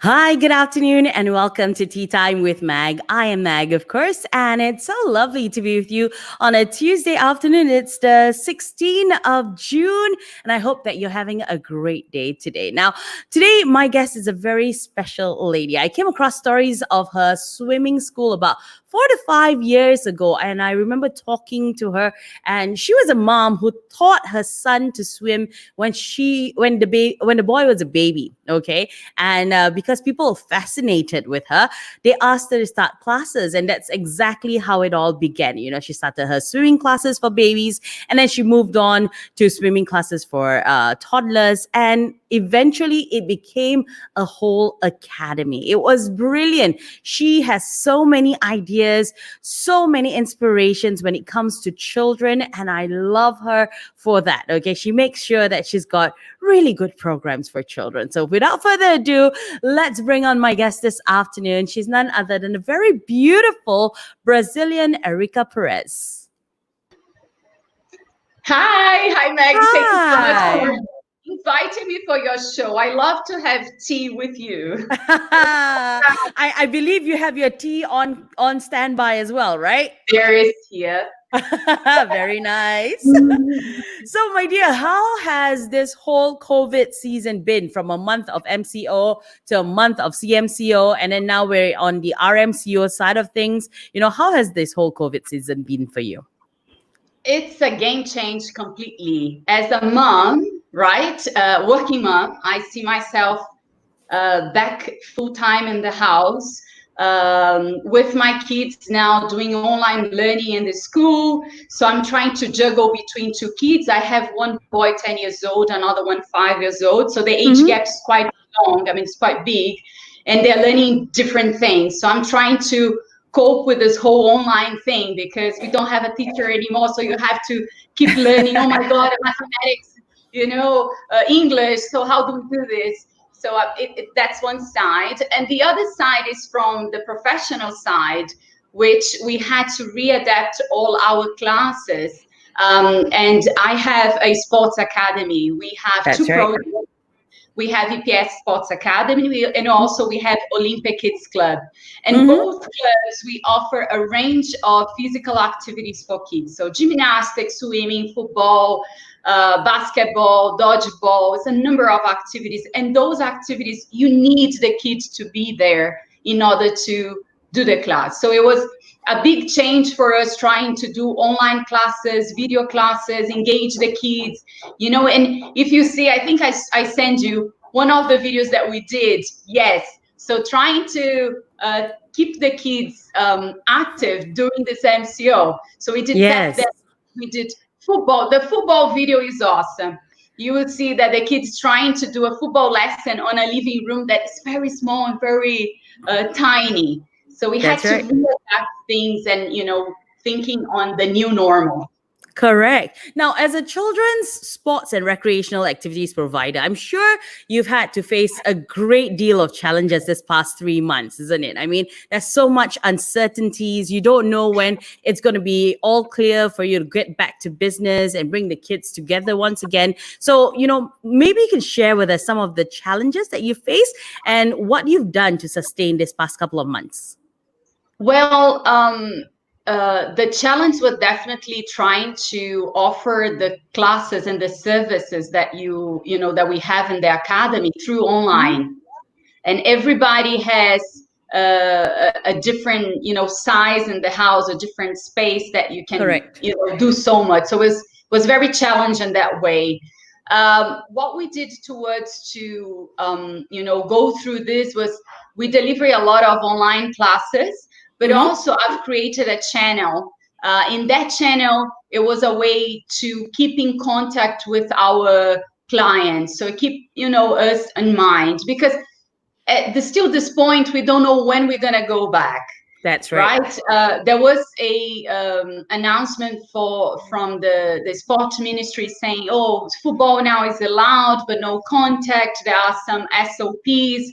Hi, good afternoon, and welcome to Tea Time with Mag. I am Mag, of course, and it's so lovely to be with you on a Tuesday afternoon. It's the 16th of June, and I hope that you're having a great day today. Now, today, my guest is a very special lady. I came across stories of her swimming school about 4 to 5 years ago, and I remember talking to her, and she was a mom who taught her son to swim when the boy was a baby. Okay, and because people are fascinated with her, they asked her to start classes. And that's exactly how it all began. She started her swimming classes for babies, and then she moved on to swimming classes for toddlers. And eventually it became a whole academy. It was brilliant. She has so many ideas, so many inspirations when it comes to children. And I love her for that. Okay. She makes sure that she's got really good programs for children. So without further ado, let's bring on my guest this afternoon. She's none other than the very beautiful Brazilian Erika Peres. Hi, Meg. Thank you so much Hi. for inviting me for your show. I love to have tea with you. I believe you have your tea on standby as well, right? There is here. Very nice. So, my dear, how has this whole COVID season been from a month of MCO to a month of CMCO, and then now we're on the RMCO side of things? How has this whole COVID season been for you? It's a game change completely. As a mom, right? Working mom, I see myself back full time in the house with my kids now doing online learning in the school. So I'm trying to juggle between two kids. I have one boy 10 years old, another one 5 years old. So the age gap is quite long. I mean, it's quite big, and they're learning different things. So I'm trying to cope with this whole online thing because we don't have a teacher anymore. So you have to keep learning. Oh my God, mathematics, English. So how do we do this? So that's one side. And the other side is from the professional side, which we had to readapt all our classes. And I have a sports academy. We have That's two right. projects. We have EPS Sports Academy, and also we have Olympic Kids Club. And both clubs, we offer a range of physical activities for kids. So gymnastics, swimming, football, basketball, dodgeball. It's a number of activities. And those activities, you need the kids to be there in order to do the class. So it was a big change for us trying to do online classes, video classes, engage the kids, and if you see, I think I send you one of the videos that we did. Yes. So trying to keep the kids active during this MCO. So we did Yes. that. We did football. The football video is awesome. You will see that the kids trying to do a football lesson on a living room that is very small and very tiny. So we had That's right. to readapt things and, thinking on the new normal. Correct. Now, as a children's sports and recreational activities provider, I'm sure you've had to face a great deal of challenges this past 3 months, isn't it? I mean, there's so much uncertainties. You don't know when it's going to be all clear for you to get back to business and bring the kids together once again. So, maybe you can share with us some of the challenges that you face and what you've done to sustain this past couple of months. Well, the challenge was definitely trying to offer the classes and the services that that we have in the academy through online, and everybody has a different size in the house, a different space that you can Correct. do so much. So it was very challenging that way. What we did towards to go through this was we deliver a lot of online classes, but also I've created a channel. In that channel, it was a way to keep in contact with our clients. So keep us in mind, because at this point we don't know when we're gonna go back. That's right. There was a announcement from the sports ministry saying, oh, football now is allowed, but no contact. There are some SOPs.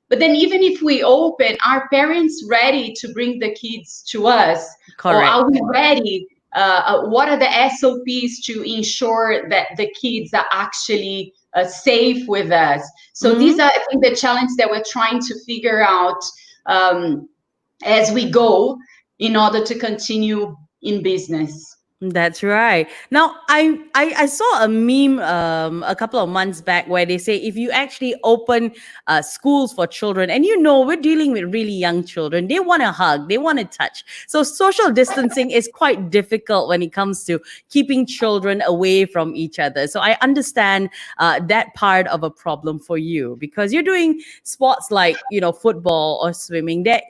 But then even if we open, are parents ready to bring the kids to us? Or Correct. are we ready? What are the SOPs to ensure that the kids are actually safe with us. So these are, I think, the challenge that we're trying to figure out as we go in order to continue in business. That's right. Now, I saw a meme a couple of months back where they say if you actually open schools for children, and we're dealing with really young children, they want to hug, they want to touch. So social distancing is quite difficult when it comes to keeping children away from each other. So I understand that part of a problem for you, because you're doing sports like football or swimming. There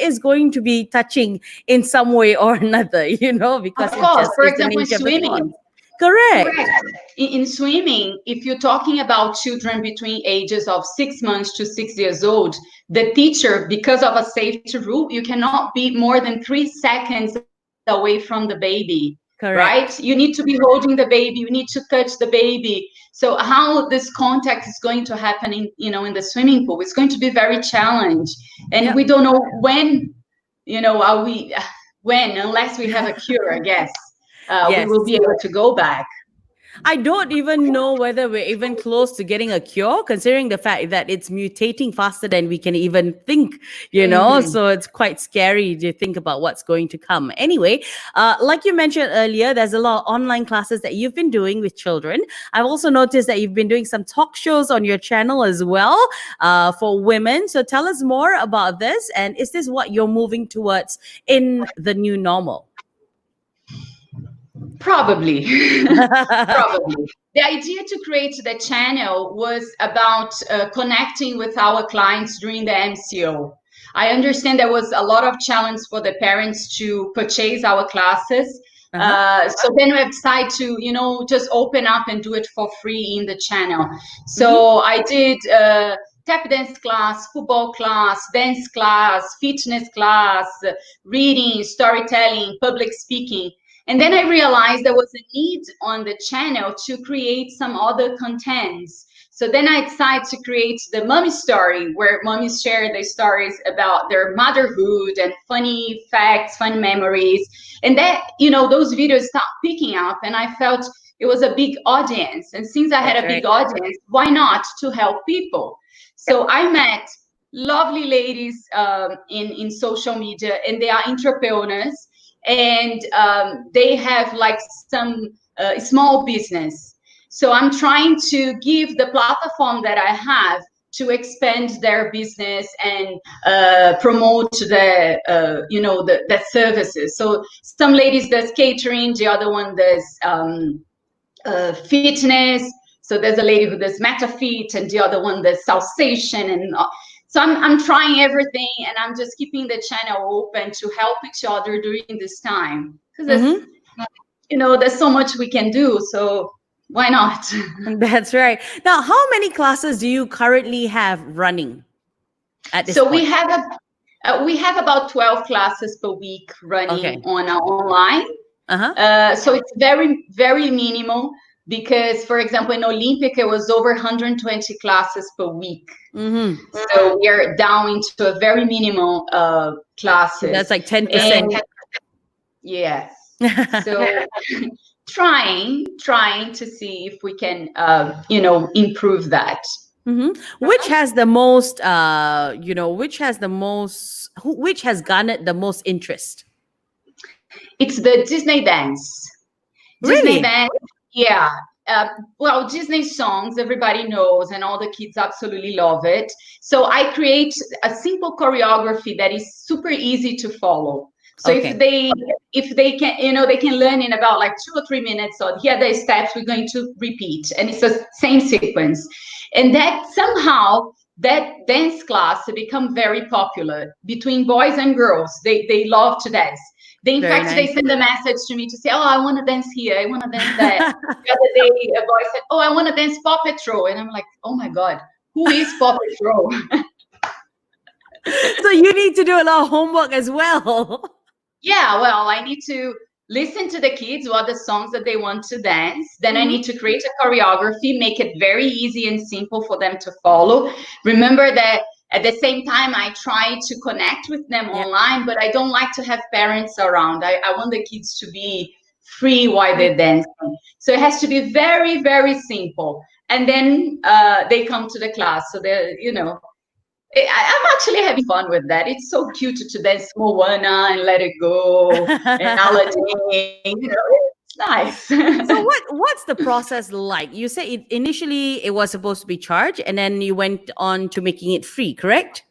is going to be touching in some way or another, because Of course, for it's the example, in nature of the sport. swimming. Correct. Correct. In swimming, if you're talking about children between ages of 6 months to 6 years old, the teacher, because of a safety rule, you cannot be more than 3 seconds away from the baby. Correct. Right? You need to be holding the baby. You need to touch the baby. So how this contact is going to happen in the swimming pool? It's going to be very challenging, and Yep. we don't know when. Are we when, unless we have a cure, I guess. We Yes. will be able to go back. I don't even know whether we're even close to getting a cure, considering the fact that it's mutating faster than we can even think, So it's quite scary to think about what's going to come. Anyway, like you mentioned earlier, there's a lot of online classes that you've been doing with children. I've also noticed that you've been doing some talk shows on your channel as well for women. So tell us more about this. And is this what you're moving towards in the new normal? Probably. Probably. The idea to create the channel was about connecting with our clients during the MCO. I understand there was a lot of challenge for the parents to purchase our classes. So then we decided to, just open up and do it for free in the channel. So I did tap dance class, football class, dance class, fitness class, reading, storytelling, public speaking. And then I realized there was a need on the channel to create some other contents. So then I decided to create the Mommy Story, where mommies share their stories about their motherhood and funny facts, fun memories. And that, those videos stopped picking up, and I felt it was a big audience. And since I had a big audience, why not to help people? So I met lovely ladies in social media, and they are entrepreneurs. And they have like some small business. So I'm trying to give the platform that I have to expand their business and promote the services. So some ladies does catering, the other one does fitness. So there's a lady who does MetaFit, and the other one does Salsation, and so I'm trying everything, and I'm just keeping the channel open to help each other during this time. Because there's so much we can do. So why not? That's right. Now, how many classes do you currently have running at this point? So we have about 12 classes per week running on our online. So it's very, very minimal. Because, for example, in Olympic, it was over 120 classes per week. So we are down into a very minimal classes. That's like 10%. Yes. So trying to see if we can, improve that. Which has the most, which has garnered the most interest? It's the Disney dance. Really? Disney dance. Yeah. Well, Disney songs, everybody knows, and all the kids absolutely love it. So I create a simple choreography that is super easy to follow. So if they can, they can learn in about like 2 or 3 minutes. So here are the steps we're going to repeat, and it's the same sequence. And that somehow that dance class become very popular between boys and girls. They love to dance. They send a message to me to say, "Oh, I want to dance here. I want to dance there." The other day, a boy said, "Oh, I want to dance Paw Patrol," and I'm like, "Oh my God, who is Paw Patrol?" So you need to do a lot of homework as well. Yeah, well, I need to listen to the kids, what the songs that they want to dance. Then I need to create a choreography, make it very easy and simple for them to follow. Remember that. At the same time, I try to connect with them online, but I don't like to have parents around. I want the kids to be free while they're dancing. So it has to be very, very simple. and then they come to the class. So they're, I'm actually having fun with that. It's so cute to dance Moana and Let It Go and Aladdin. It's nice. So what's the process like? You say initially it was supposed to be charged, and then you went on to making it free, correct?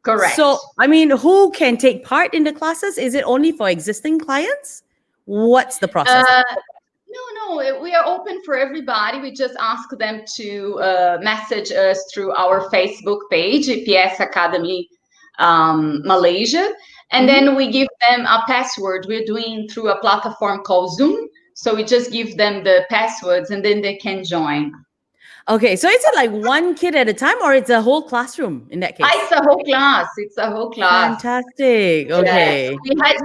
Correct. So, I mean, who can take part in the classes? Is it only for existing clients? What's the process? No, we are open for everybody. We just ask them to message us through our Facebook page, EPS Academy Malaysia. And then we give them a password. We're doing through a platform called Zoom. So we just give them the passwords and then they can join. Okay, so is it like one kid at a time, or it's a whole classroom in that case? It's a whole class. It's a whole class. Fantastic. Okay. Yes. We had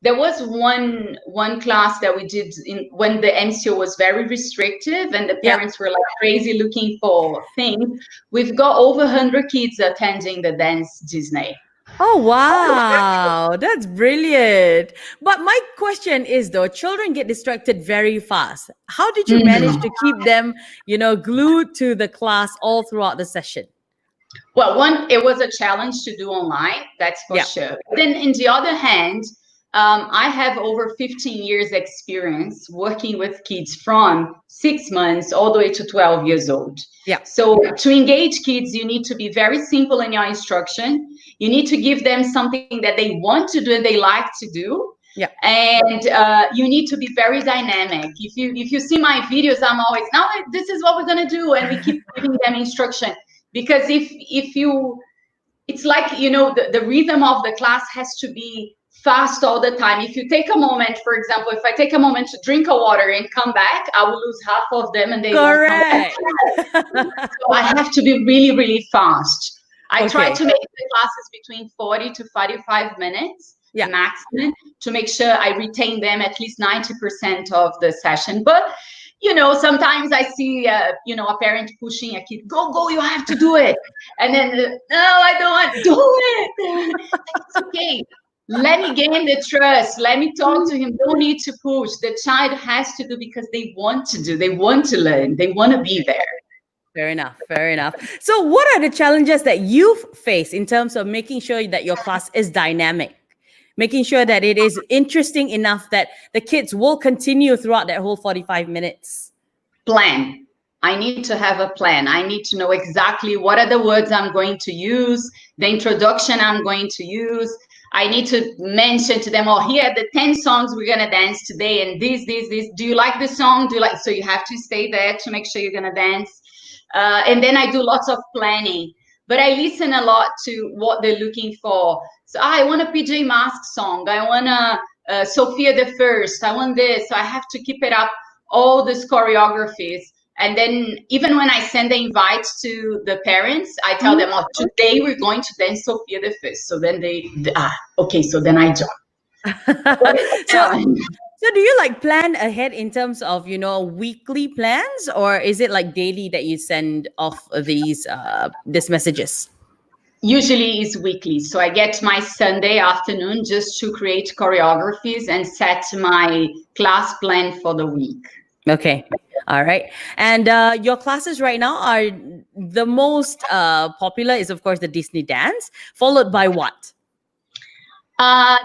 there was one class that we did when the MCO was very restrictive and the parents were like crazy looking for things. We've got over 100 kids attending the Dance Disney. Oh, wow. That's brilliant. But my question is though, children get distracted very fast. How did you manage to keep them, glued to the class all throughout the session? Well, it was a challenge to do online, that's for sure. Then, in the other hand, I have over 15 years experience working with kids from 6 months all the way to 12 years old. So to engage kids, you need to be very simple in your instruction. You need to give them something that they want to do and they like to do. And you need to be very dynamic. If you see my videos, I'm always, now this is what we're going to do. And we keep giving them instruction. Because if you, it's like, the rhythm of the class has to be fast all the time. If you take a moment, for example, if I take a moment to drink a water and come back, I will lose half of them and they won't come back. So I have to be really, really fast. I try to make the classes between 40 to 45 minutes maximum to make sure I retain them at least 90% of the session. But sometimes I see, a parent pushing a kid, go, you have to do it. And then, no, I don't want to do it. It's okay. Let me gain the trust. Let me talk to him. Don't need to push. The child has to do because they want to do. They want to learn. They want to be there. Fair enough. Fair enough. So what are the challenges that you face in terms of making sure that your class is dynamic? Making sure that it is interesting enough that the kids will continue throughout that whole 45 minutes. Plan. I need to have a plan. I need to know exactly what are the words I'm going to use, the introduction I'm going to use. I need to mention to them, here are the 10 songs we're going to dance today, and this. Do you like this song? So you have to stay there to make sure you're going to dance. And then I do lots of planning. But I listen a lot to what they're looking for. So I want a PJ Masks song. I want a Sophia the First. I want this. So I have to keep it up, all these choreographies. And then even when I send the invites to the parents, I tell them, today we're going to dance Sophia the First. So then so then I join. So do you plan ahead in terms of, weekly plans, or is it like daily that you send off these messages? Usually is weekly. So I get my Sunday afternoon just to create choreographies and set my class plan for the week. Okay. All right. And your classes right now are the most popular is, of course, the Disney dance, followed by what?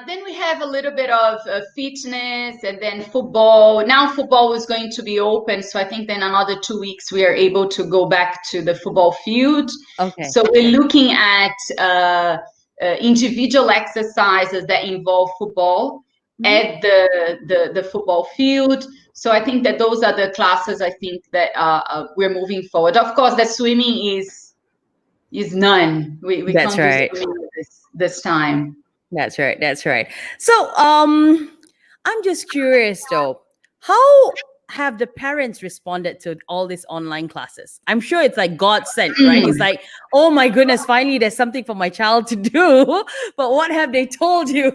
Then we have a little bit of fitness and then football. Now football is going to be open. So I think then another 2 weeks, we are able to go back to the football field. Okay. So we're looking at individual exercises that involve football at the football field. So I think that those are the classes I think that we're moving forward. Of course, the swimming is none. We That's can't do swimming this time. That's right. That's right. So, I'm just curious though, how have the parents responded to all these online classes? I'm sure it's like God sent, right? It's like, oh my goodness, finally there's something for my child to do. But what have they told you?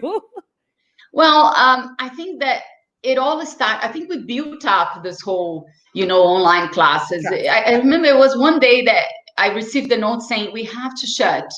Well, I think that it all started, I think we built up this whole, online classes. I remember it was one day that I received a note saying we have to shut.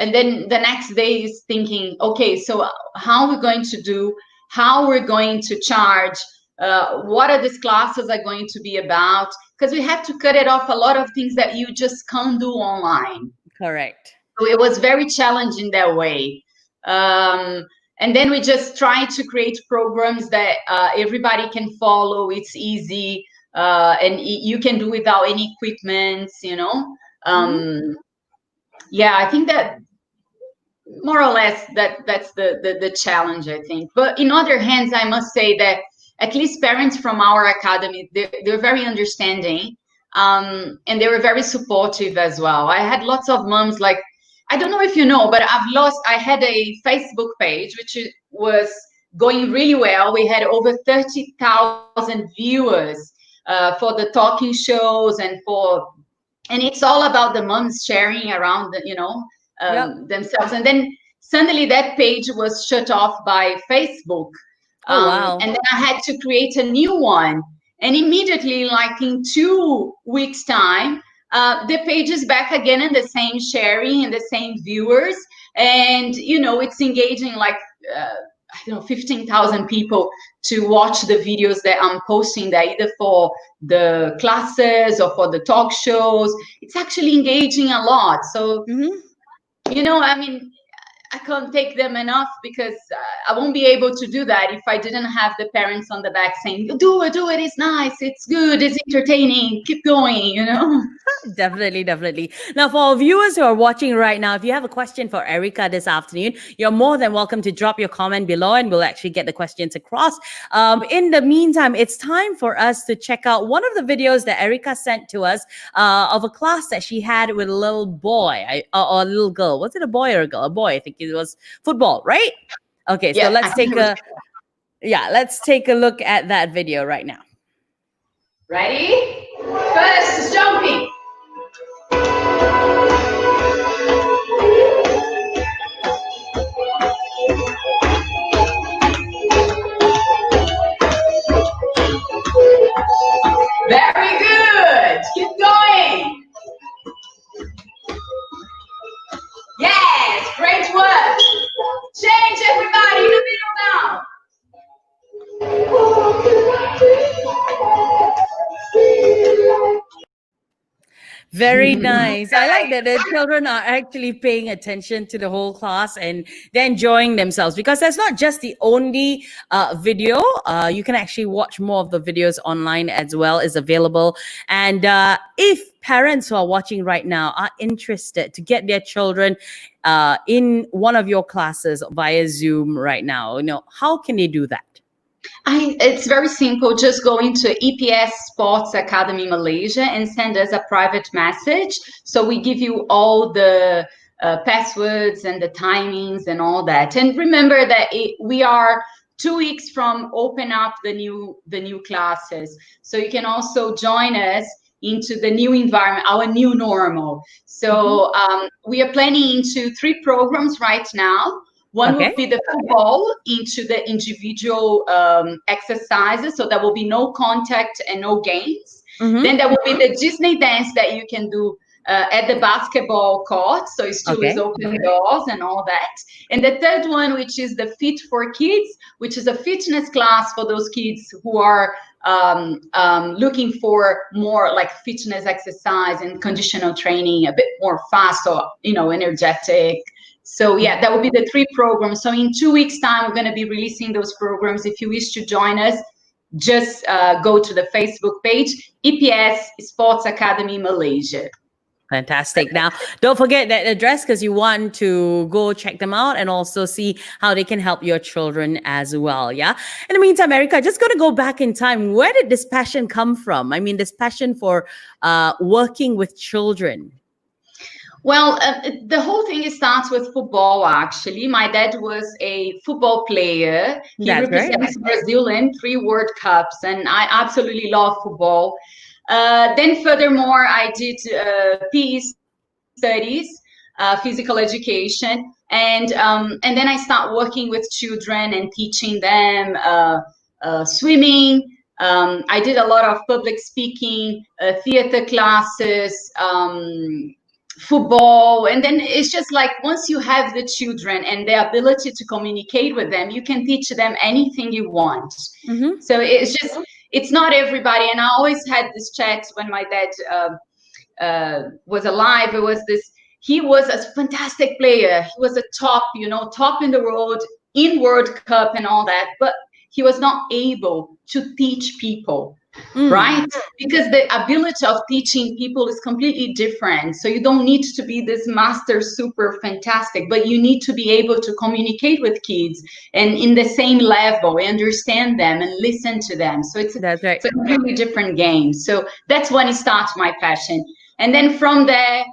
And then the next day is thinking, okay, so how we're going to do, how we're going to charge, what are these classes are going to be about? because we have to cut it off a lot of things that you just can't do online. Correct. So it was very challenging that way. And then we just try to create programs that everybody can follow. It's easy, and you can do without any equipment, you know. Yeah, I think that more or less that's the challenge, I think. But in other hands, I must say that at least parents from our academy, they're very understanding, and they were very supportive as well. I had lots of moms, like, I don't know if you know, but I had a Facebook page which was going really well. We had over 30,000 viewers for the talking shows, and it's all about the moms sharing around, Yep. themselves. And then suddenly that page was shut off by Facebook. Oh, wow. And then I had to create a new one. And immediately, like in 2 weeks' time, the page is back again, and the same sharing and the same viewers. And, it's engaging like, I don't know, 15,000 people to watch the videos that I'm posting there, either for the classes or for the talk shows. It's actually engaging a lot. So, I mean, I can't take them enough, because I won't be able to do that if I didn't have the parents on the back saying, do it, it's nice, it's good, it's entertaining, keep going. Definitely, definitely. Now, for our viewers who are watching right now, if you have a question for Erika this afternoon, you're more than welcome to drop your comment below, and we'll actually get the questions across. In the meantime, it's time for us to check out one of the videos that Erika sent to us of a class that she had with a little boy or a little girl. Was it a boy or a girl? A boy, I think it was football, right? Okay, so Yeah, let's take a look at that video right now. Ready? First, jumping. Very good. Keep going. Yes, great work. Change, everybody, in the middle now. Very nice. I like that the children are actually paying attention to the whole class and they're enjoying themselves, because that's not just the only video. You can actually watch more of the videos online as well, is available. And if parents who are watching right now are interested to get their children in one of your classes via Zoom right now, how can they do that? It's very simple. Just go into EPS Sports Academy Malaysia and send us a private message. So we give you all the passwords and the timings and all that. And remember that we are 2 weeks from open up the new classes. So you can also join us into the new environment, our new normal. So we are planning into 3 programs right now. One will be the football into the individual exercises. So there will be no contact and no games. Then there will be the Disney dance that you can do at the basketball court. So it still is open doors and all that. And the third one, which is the Fit for Kids, which is a fitness class for those kids who are looking for more like fitness exercise and conditional training, a bit more fast or, energetic. So yeah, that will be the 3 programs. So in 2 weeks' time, we're going to be releasing those programs. If you wish to join us, just go to the Facebook page, EPS Sports Academy Malaysia. Fantastic. Now, don't forget that address, because you want to go check them out and also see how they can help your children as well. Yeah. In the meantime, Erika, just going to go back in time. Where did this passion come from? I mean, this passion for working with children. Well, the whole thing starts with football, actually. My dad was a football player. He represents Brazil in 3 World Cups, and I absolutely love football. Then furthermore, I did PE studies, physical education, and then I start working with children and teaching them swimming. I did a lot of public speaking, theater classes, football. And then it's just like, once you have the children and the ability to communicate with them, you can teach them anything you want. So it's not everybody. And I always had this chat when my dad was alive. It was this, he was a fantastic player. He was a top, top in the world, in World Cup and all that, but he was not able to teach people. Right? Because the ability of teaching people is completely different. So you don't need to be this master super fantastic, but you need to be able to communicate with kids and in the same level, understand them and listen to them. So That's right. it's a completely different game. So that's when it starts my passion. And then from there,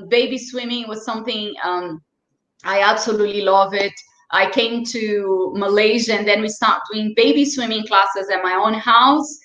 baby swimming was something I absolutely love it. I came to Malaysia and then we start doing baby swimming classes at my own house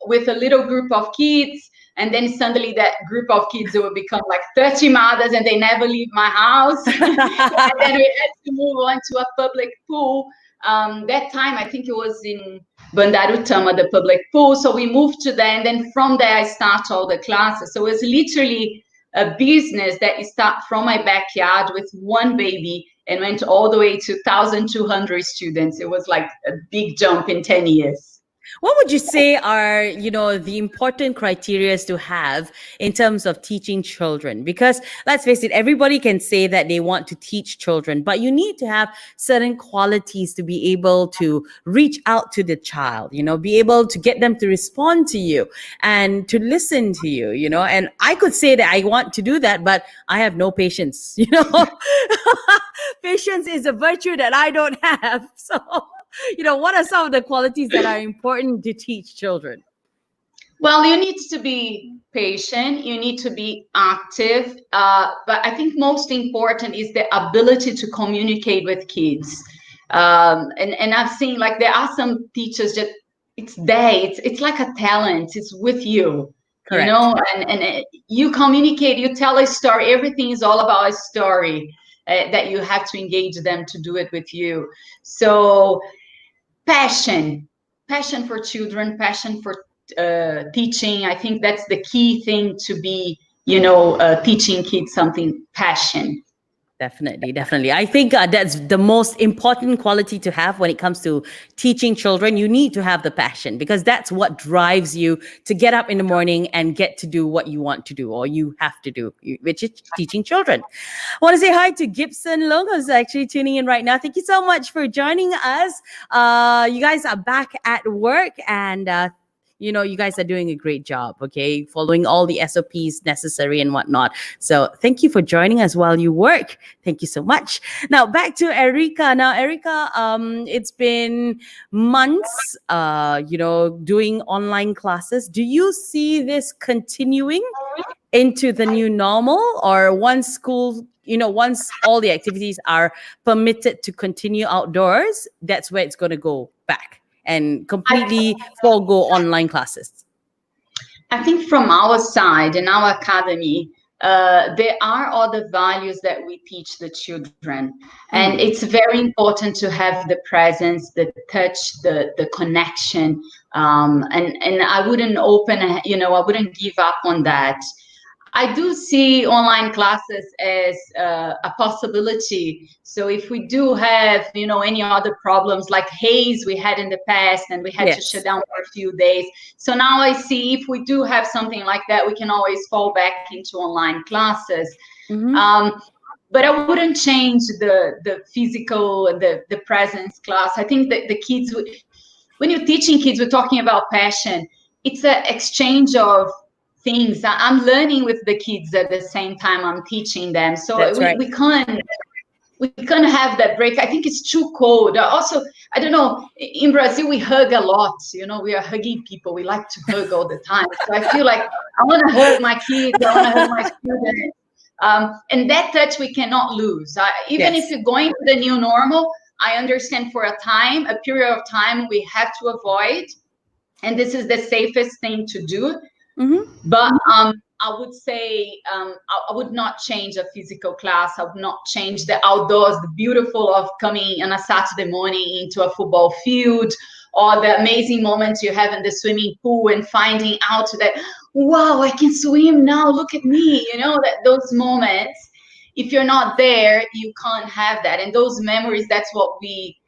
with a little group of kids. And then suddenly that group of kids will become like 30 mothers and they never leave my house. And then we had to move on to a public pool. That time, I think it was in Bandarutama, the public pool. So we moved to there. And then from there, I start all the classes. So it was literally a business that you start from my backyard with one baby and went all the way to 1,200 students. It was like a big jump in 10 years. What would you say are, the important criteria to have in terms of teaching children? Because let's face it, everybody can say that they want to teach children, but you need to have certain qualities to be able to reach out to the child, be able to get them to respond to you and to listen to you, and I could say that I want to do that, but I have no patience, Patience is a virtue that I don't have. So, what are some of the qualities that are important to teach children? Well, you need to be patient, you need to be active, but I think most important is the ability to communicate with kids. And I've seen like there are some teachers that it's there, it's like a talent, it's with you. Correct. And you communicate, you tell a story, everything is all about a story that you have to engage them to do it with you. So passion for children, passion for teaching. I think that's the key thing to be, teaching kids something, passion. Definitely. I think that's the most important quality to have when it comes to teaching children. You need to have the passion because that's what drives you to get up in the morning and get to do what you want to do or you have to do, which is teaching children. I want to say hi to Gibson Long, who's actually tuning in right now. Thank you so much for joining us. You guys are back at work and you guys are doing a great job, okay? Following all the SOPs necessary and whatnot. So thank you for joining us while you work. Thank you so much. Now back to Erika. Now, Erika, it's been months, doing online classes. Do you see this continuing into the new normal, or once once all the activities are permitted to continue outdoors, that's where it's going to go back and completely forego online classes? I think from our side in our academy, there are other values that we teach the children. And it's very important to have the presence, the touch, the connection. And I wouldn't I wouldn't give up on that. I do see online classes as a possibility. So if we do have, any other problems like haze we had in the past and we had to shut down for a few days. So now I see if we do have something like that, we can always fall back into online classes. But I wouldn't change the physical, the presence class. I think that the kids, when you're teaching kids, we're talking about passion. It's an exchange of things. I'm learning with the kids at the same time I'm teaching them. So we can't have that break. I think it's too cold. Also, I don't know, in Brazil we hug a lot. We are hugging people. We like to hug all the time. So I feel like I want to hug my kids. I want to hug my students. And that touch we cannot lose. Even if you're going to the new normal, I understand for a period of time we have to avoid. And this is the safest thing to do. But I would say I would not change a physical class. I would not change the outdoors, the beautiful of coming on a Saturday morning into a football field, or the amazing moments you have in the swimming pool and finding out that, wow, I can swim now, look at me, those moments. If you're not there, you can't have that. And those memories, that's what we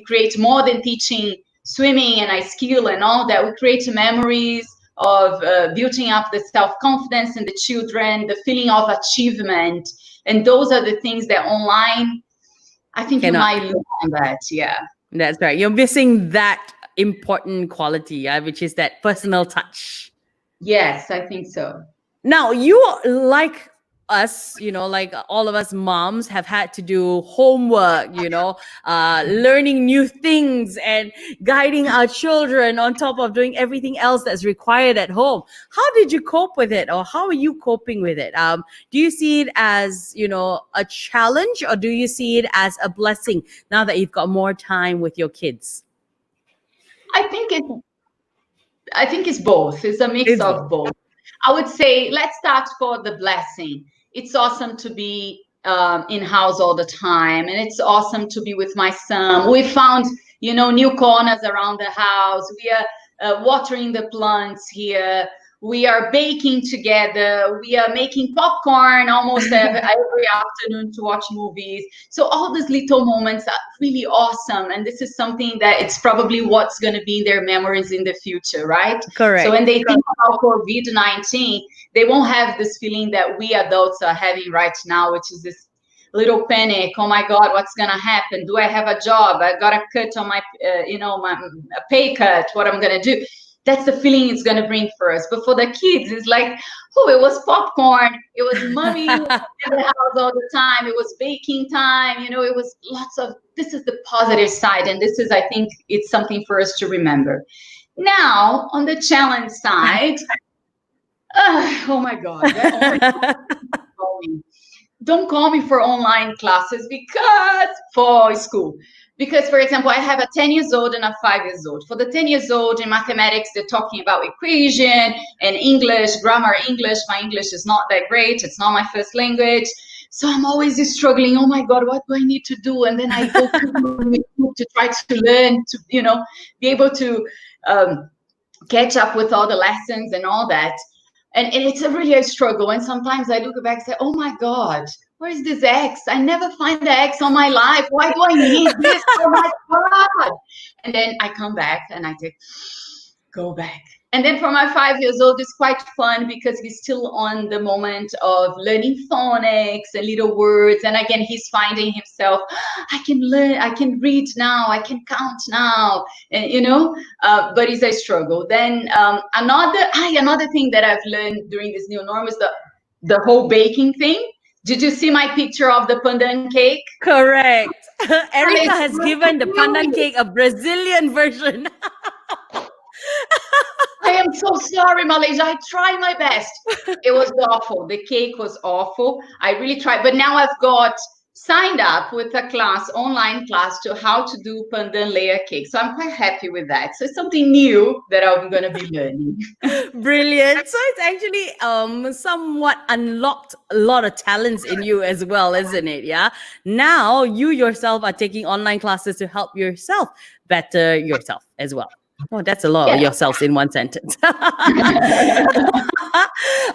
create more than teaching swimming and I skill and all that, we create memories of building up the self-confidence in the children, the feeling of achievement. And those are the things that online, I think you Cannot. might lose on that. Yeah. That's right. You're missing that important quality, yeah, which is that personal touch. Yes, I think so. Now, you, like us, like all of us moms, have had to do homework, learning new things and guiding our children on top of doing everything else that's required at home. How did you cope with it, or how are you coping with it? Do you see it as, a challenge, or do you see it as a blessing now that you've got more time with your kids? I think it I think it's both. It's a mix It's of both. both. I would say let's start for the blessing. It's awesome to be in house all the time, and it's awesome to be with my son. We found, new corners around the house. We are watering the plants here. We are baking together. We are making popcorn almost every afternoon to watch movies. So all these little moments are really awesome, and this is something that it's probably what's going to be in their memories in the future, right? So when Correct. they think about COVID-19, they won't have this feeling that we adults are having right now, which is this little panic. Oh my God, what's gonna happen? Do I have a job? I got a cut on my, my a pay cut. What I'm gonna do? That's the feeling it's gonna bring for us. But for the kids, it's like, oh, it was popcorn. It was mommy in the house all the time. It was baking time. It was lots of. This is the positive side, and this is, I think, it's something for us to remember. Now, on the challenge side, oh my God, don't call me for online classes for school. Because, for example, I have a 10 years old and a 5 years old. For the 10 years old in mathematics, they're talking about equation and English, grammar English. My English is not that great. It's not my first language. So I'm always struggling. Oh my God, what do I need to do? And then I go to try to learn to, be able to catch up with all the lessons and all that. And it's really a struggle. And sometimes I look back and say, oh my God, where is this X? I never find the X on my life. Why do I need this? Oh my God. And then I come back and I think, go back. And then for my 5 years old, it's quite fun because he's still on the moment of learning phonics and little words. And again, he's finding himself, I can learn, I can read now, I can count now, and, but it's a struggle. Then another thing that I've learned during this new norm is the whole baking thing. Did you see my picture of the pandan cake? Correct. Erika has given the pandan cake a Brazilian version. I am so sorry, Malaysia. I tried my best. It was awful. The cake was awful. I really tried. But now I've got signed up with a class, online class, to how to do pandan layer cake. So I'm quite happy with that. So it's something new that I'm going to be learning. Brilliant. So it's actually somewhat unlocked a lot of talents in you as well, isn't it? Yeah. Now you yourself are taking online classes to help yourself better yourself as well. Oh, that's a lot of yourselves in one sentence.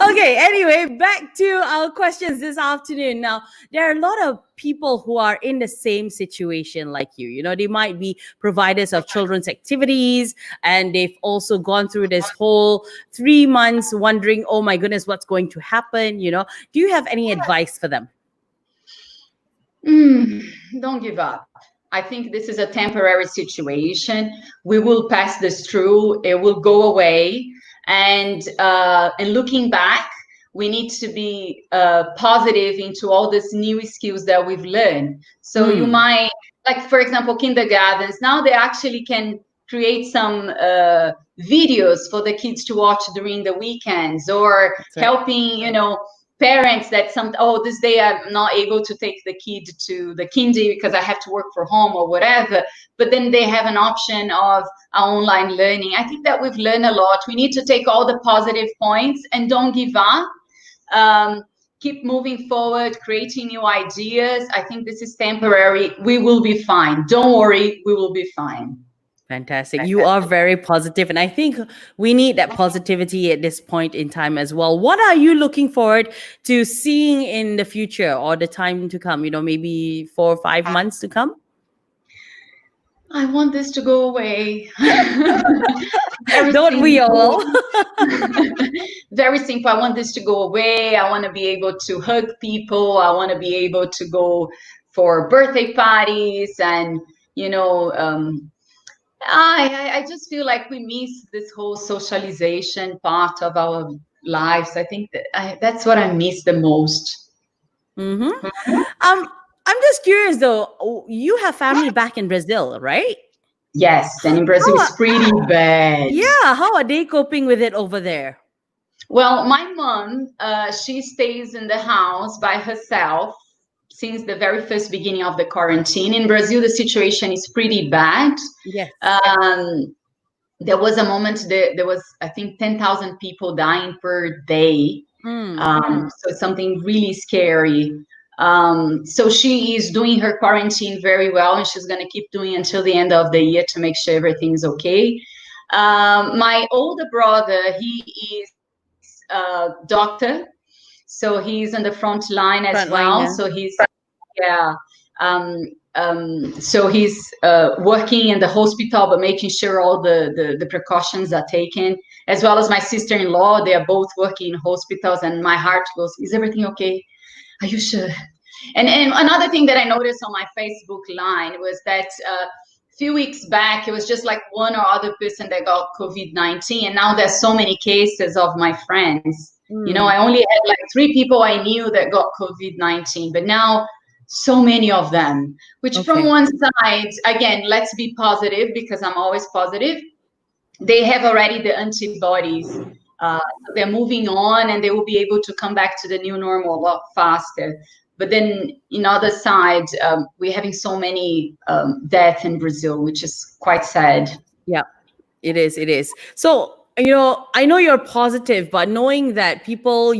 Okay, anyway, back to our questions this afternoon. Now, there are a lot of people who are in the same situation like you. They might be providers of children's activities, and they've also gone through this whole 3 months wondering, oh my goodness, what's going to happen? Do you have any advice for them? Don't give up. I think this is a temporary situation. We will pass this through. It will go away. And looking back, we need to be positive into all these new skills that we've learned. So you might, like, for example, kindergartens, now they actually can create some videos for the kids to watch during the weekends, or helping, parents that this day I'm not able to take the kid to the kindy because I have to work from home or whatever, but then they have an option of online learning. I think that we've learned a lot. We need to take all the positive points and don't give up. Keep moving forward, creating new ideas. I think this is temporary. We will be fine. Don't worry, we will be fine. Fantastic. You are very positive, and I think we need that positivity at this point in time as well. What are you looking forward to seeing in the future or the time to come? Maybe 4 or 5 months to come? I want this to go away. Very Don't we simple. all? Very simple. I want this to go away. I want to be able to hug people. I want to be able to go for birthday parties and, you know, I just feel like we miss this whole socialization part of our lives. I think that's what I miss the most. Mm-hmm. I'm just curious though. You have family back in Brazil, right? Yes, and in How Brazil it's are, pretty bad. yeah, how are they coping with it over there? Well, my mom, she stays in the house by herself since the very first beginning of the quarantine. In Brazil, the situation is pretty bad. Yes. Um, there was a moment there was, I think, 10,000 people dying per day. Mm, So it's something really scary. So she is doing her quarantine very well, and she's going to keep doing until the end of the year to make sure everything is okay. My older brother, he is a doctor, so he's on the front line as well. So frontliner. yeah. Um, so he's working in the hospital, but making sure all the precautions are taken, as well as my sister-in-law. They are both working in hospitals, and my heart goes, is everything okay? Are you sure? And another thing that I noticed on my Facebook line was that a few weeks back, it was just like one or other person that got COVID-19. And now there's so many cases of my friends. You know, Mm, I only had like 3 people I knew that got COVID-19, but now so many of them, which from okay. one side, again, let's be positive because I'm always positive. They have already the antibodies. So they're moving on and they will be able to come back to the new normal a lot faster. But then, in other side, we're having so many deaths in Brazil, which is quite sad. Yeah, it is. It is. So, I know you're positive, but knowing that people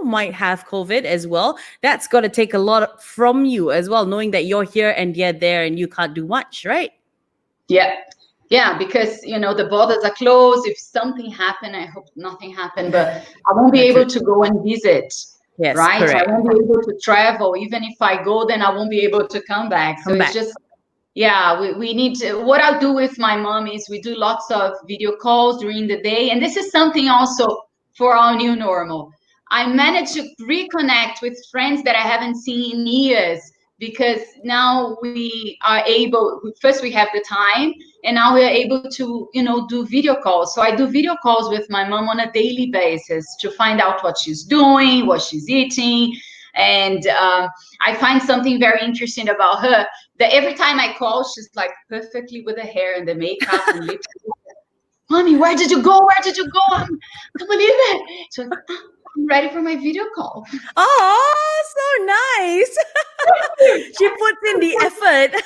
might have COVID as well, that's got to take a lot from you as well, knowing that you're here and they're there and you can't do much, right? Yeah. Yeah, because the borders are closed. If something happened, I hope nothing happened, but I won't be True. able to go and visit, Yes, right? I correct. won't be able to travel. Even if I go, then I won't be able to come back. So Come it's back. just, yeah, we need to, what I'll do with my mom is we do lots of video calls during the day. And this is something also for our new normal. I managed to reconnect with friends that I haven't seen in years because now we are able, first we have the time, and now we are able to, do video calls. So I do video calls with my mom on a daily basis to find out what she's doing, what she's eating. And I find something very interesting about her that every time I call, she's like perfectly with the hair and the makeup and lipstick. Mommy, where did you go? Where did you go? I can't believe it. She's like, "Ah, I'm ready for my video call." Oh, so nice. She puts in the effort.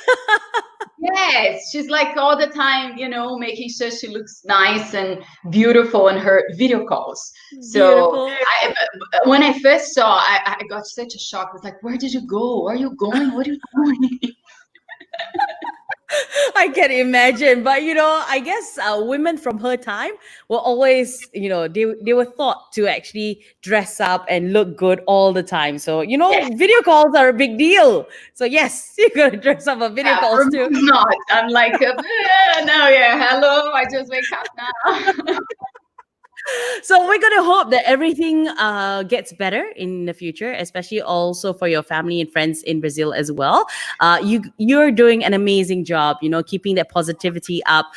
Yes, she's like all the time, making sure she looks nice and beautiful in her video calls. So Beautiful. when I first saw, I got such a shock. I was like, "Where did you go? Where are you going? What are you doing?" I can imagine, but I guess women from her time were always, they were thought to actually dress up and look good all the time. So video calls are a big deal. So yes, you gotta dress up on video Yeah, for calls me, too. it's not. I'm like, no, yeah, hello, I just wake up now. So we're gonna hope that everything gets better in the future, especially also for your family and friends in Brazil as well. You're doing an amazing job, keeping that positivity up,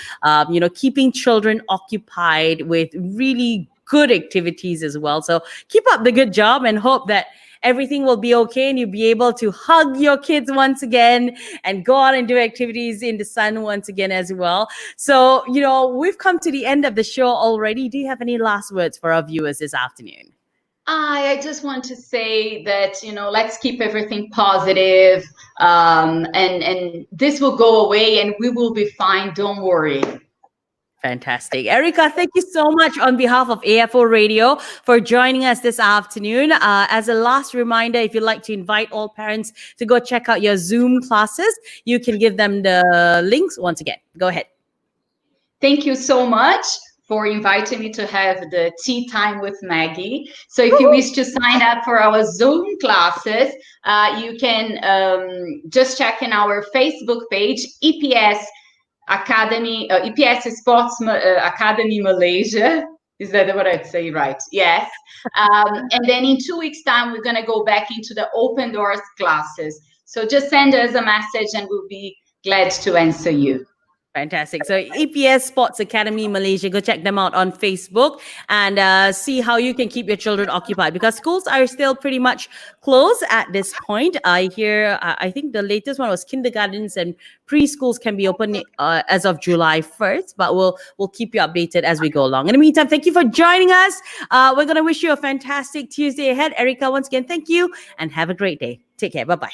keeping children occupied with really good activities as well. So keep up the good job and hope that everything will be okay and you'll be able to hug your kids once again and go out and do activities in the sun once again as well. So, we've come to the end of the show already. Do you have any last words for our viewers this afternoon? I just want to say that, let's keep everything positive, and this will go away and we will be fine. Don't worry. Fantastic. Erika, thank you so much on behalf of AFO Radio for joining us this afternoon. As a last reminder, if you'd like to invite all parents to go check out your Zoom classes, you can give them the links once again. Go ahead. Thank you so much for inviting me to have the tea time with Maggie. So if you Woohoo! wish to sign up for our Zoom classes, you can just check in our Facebook page, EPS Academy, EPS Sports Academy Malaysia. Is that what I'd say? Right. Yes. And then in 2 weeks' time, we're going to go back into the open doors classes. So just send us a message and we'll be glad to answer you. Fantastic. So EPS Sports Academy Malaysia, go check them out on Facebook and see how you can keep your children occupied because schools are still pretty much closed at this point. I hear, I think the latest one was kindergartens and preschools can be open as of July 1st, but we'll keep you updated as we go along. In the meantime, thank you for joining us. We're going to wish you a fantastic Tuesday ahead. Erika, once again, thank you and have a great day. Take care. Bye-bye.